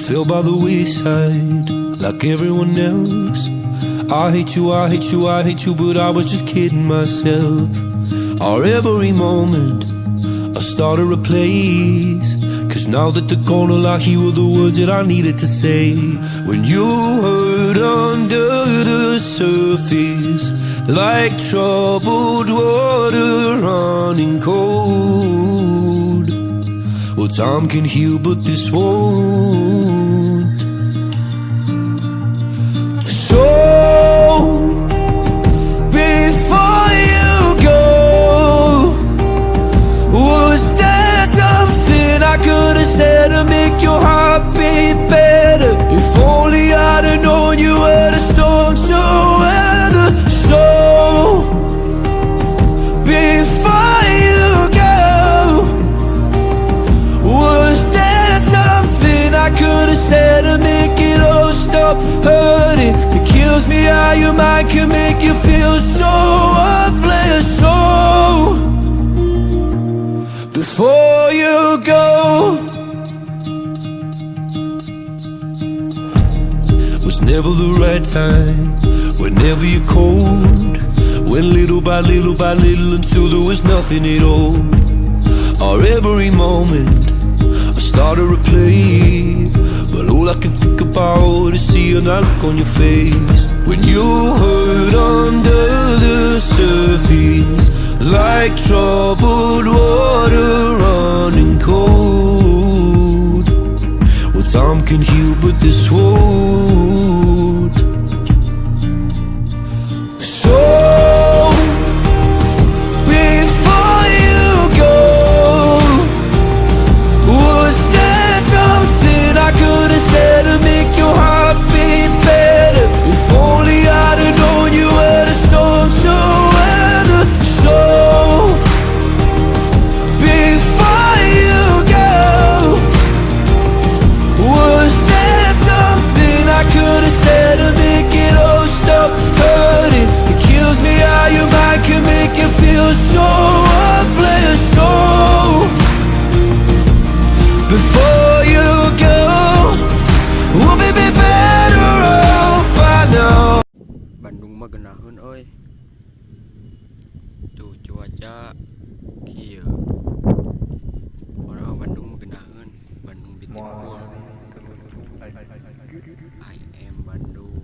fell by the wayside like everyone else. I hate you, I hate you, I hate you, but I was just kidding myself. Our every moment I started a place, 'cause now that they're gone, all I hear were the words that I needed to say. When you hurt under the surface, like troubled water running cold. Well, time can heal, but this won't. So, before you go, was there something I could have said to make your heart beat better? If only I'd have known you were the storm to weather. So, before you go, was there something I could have said to make it all stop hurting? It kills me how your mind can make you feel so worthless. So, before you go, was never the right time, whenever you're cold. Went little by little by little until there was nothing at all. Our every moment I started to play, but all I can think about is seeing that look on your face. When you hurt under the surface, like troubled water running cold. Well, time can heal, but this won't. So, before you go, was there something I could have said to make your heart beat better? If only I'd have known you were the storm to weather. So, before you go, was there something I could have said to make it all stop hurting? It kills me how your mind can make you feel so worthless. So, before you go, we'll be better off by now. Bandung mah geunaheun euy. Tuh cuaca kieu. Padahal Bandung mah geunaheun. Bandung di timur. I am Bandung.